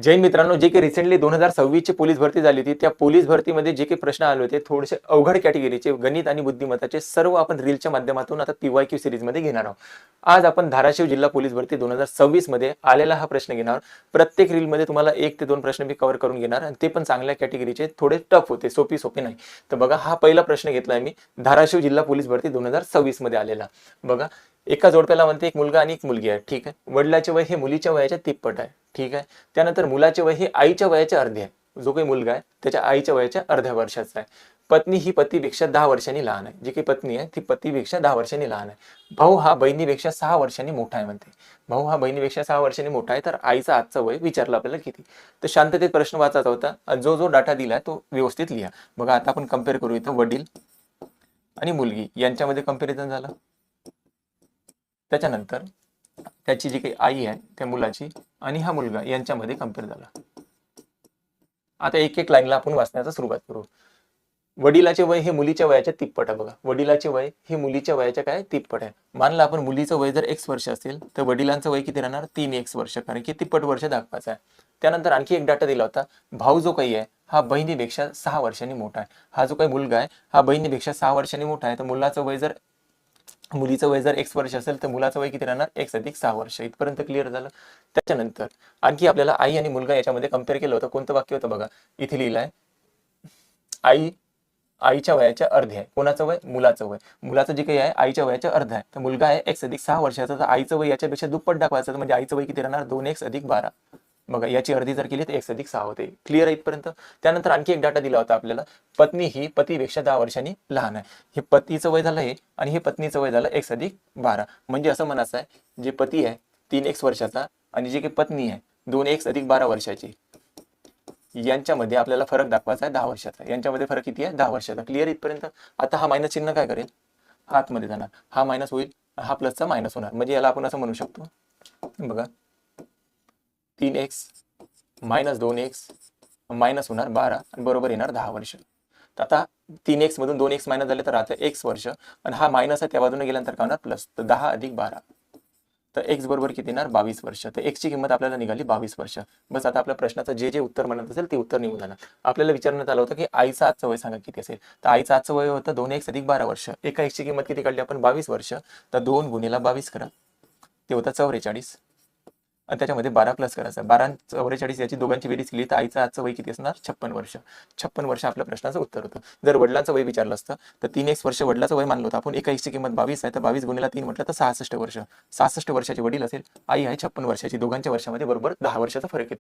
जैन मित्रांनो, जे काही रिसेंटली 2026 ची पोलीस भरती झाली होती, त्या पोलीस भरतीमध्ये जे काही प्रश्न आले होते, थोडेसे अवघड कॅटेगरीचे गणित आणि बुद्धिमत्ताचे सर्व आपण रीलच्या माध्यमातून आता PYQ सिरीजमध्ये घेणार आहोत. आज आपण धाराशिव जिल्हा पोलीस भरती 2026 मध्ये आलेला हा प्रश्न घेणार आहोत. प्रत्येक रीलमध्ये तुम्हाला 1 ते 2 प्रश्न मी कव्हर करून घेणार आणि ते पण चांगल्या कॅटेगरीचे, थोडे टफ होते, सोपे नाही. तर बघा, हा पहिला प्रश्न घेतलाय मी धाराशिव जिल्हा पोलीस भरती 2026 मध्ये आलेला. बघा, एका जोडप्याला म्हणते एक मुलगा आणि एक मुलगी आहे, ठीक आहे. वडिलाचे वय हे मुलीच्या वयाच्या तिप्पट आहे, ठीक आहे. त्यानंतर मुलाचे वय हे आईच्या वयाच्या अर्धे आहे. जो काही मुलगा आहे त्याच्या आईच्या वयाच्या अर्ध्या वर्षाचा आहे. पत्नी ही पतीपेक्षा 10 वर्षांनी लहान आहे. जी काही पत्नी आहे ती पतीपेक्षा 10 वर्षांनी लहान आहे. भाऊ हा बहिणीपेक्षा 6 वर्षांनी मोठा आहे म्हणते. भाऊ हा बहिणीपेक्षा 6 वर्षांनी मोठा आहे. तर आईचा आजचा वय विचारलं आपल्याला किती. तर शांततेत प्रश्न वाचायचा होता. जो डाटा दिलाय तो व्यवस्थित लिहा. बघा, आता आपण कम्पेअर करू. इथं वडील आणि मुलगी यांच्यामध्ये कंपॅरिझन झालं. त्याच्यानंतर त्याची जी काही आई आहे त्या मुलाची आणि हा मुलगा यांच्यामध्ये कम्पेअर झाला. आता एक एक लाईनला आपण वाचण्याचा सुरुवात करू. वडिलाचे वय हे मुलीच्या वयाच्या तिप्पट आहे. बघा, वडिलाचे वय हे मुलीच्या वयाच्या काय तिप्पट आहे. मानलं आपण मुलीचं वय जर x वर्ष असेल तर वडिलांचं वय किती राहणार, 3x वर्ष, कारण की तिप्पट वर्ष दाखवायचं आहे. त्यानंतर आणखी एक डाटा दिला होता. भाऊ जो काही आहे हा बहिणीपेक्षा 6 वर्षांनी मोठा आहे. हा जो काही मुलगा आहे हा बहिणीपेक्षा 6 वर्षांनी मोठा आहे. तर मुलीचं वय जर x वर्ष असेल तर मुलाचं वय किती राहणार, x अधिक 6 वर्ष. इथपर्यंत क्लिअर झालं. त्याच्यानंतर आणखी आपल्याला आई आणि मुलगा याच्यामध्ये कम्पेअर केलं होतं. कोणतं वाक्य होतं बघा, इथे लिहिलंय आईच्या वयाच्या अर्धे आहे. कोणाचं वय, मुलाचं वय. मुलाचं जे काही आहे आईच्या वयाच्या अर्ध आहे. तर मुलगा आहे x अधिक 6 वर्षाचा. तर आईचं वय याच्यापेक्षा दुप्पट दाखवायचं. म्हणजे आईचं वय किती राहणार, 2x अधिक 12. बघा, याची अर्धी जर केली तर x अधिक 6 होते. क्लिअर आहे इथपर्यंत. त्यानंतर आणखी एक डाटा दिला होता आपल्याला. पत्नी ही पतीपेक्षा 10 वर्षांनी लहान आहे. हे पतीचं वय झालं हे, आणि हे पत्नीचं वय झालं x अधिक 12. म्हणजे असं म्हणायचं आहे, जे पती आहे 3x वर्षाचा आणि जी काही पत्नी आहे 2x अधिक 12 वर्षाची, यांच्यामध्ये आपल्याला फरक दाखवायचा आहे 10 वर्षाचा. यांच्यामध्ये फरक किती आहे, 10 वर्षाचा. क्लिअर इथपर्यंत. आता हा मायनस चिन्ह काय करेल, हा आतमध्ये जाणार, हा मायनस होईल, हा प्लसचा मायनस होणार. म्हणजे याला आपण असं म्हणू शकतो, बघा, 3x मायनस 2x मायनस होणार 12 आणि बरोबर येणार 10 वर्ष. तर आता 3x मधून 2x मायनस झाले तर आता x वर्ष, आणि हा मायनस आहे त्या बाजूने गेल्यानंतर काय होणार, प्लस. तर 10 अधिक 12, तर x बरोबर किती येणार, 22 वर्ष. तर x ची किंमत आपल्याला निघाली 22 वर्ष. बस, आता आपल्या प्रश्नाचं जे उत्तर म्हणत असेल ते उत्तर निघून जाणार. आपल्याला विचारण्यात आलं होतं की आईचं आजचं वय सांगा किती असेल. तर आईचं आजचं वय होतं 2x अधिक 12 वर्ष. एका x ची किंमत किती काढली आपण, 22 वर्ष. तर 2 गुणिले 22 करा, ते होतं 44. आणि त्याच्यामध्ये 12 प्लस करायचं. 12 आणि 44 याची दोघांची बेरीज केली तर आईचं आजचं वय किती असणार, 56 वर्ष. 56 वर्ष आपल्या प्रश्नाचं उत्तर होतं. जर वडिलांचं वय विचारलं असतं तर 3x वर्ष वडिलाचं वय मानलं होतं आपण. एका x ची किंमत 22 आहे. तर 22 गुणिले 3 म्हटलं तर 66 वर्ष. 66 वर्षाचे वडील असेल, आई आहे 56 वर्षाची. दोघांच्या वर्षामध्ये बरोबर 10 वर्षाचा फरक येतो.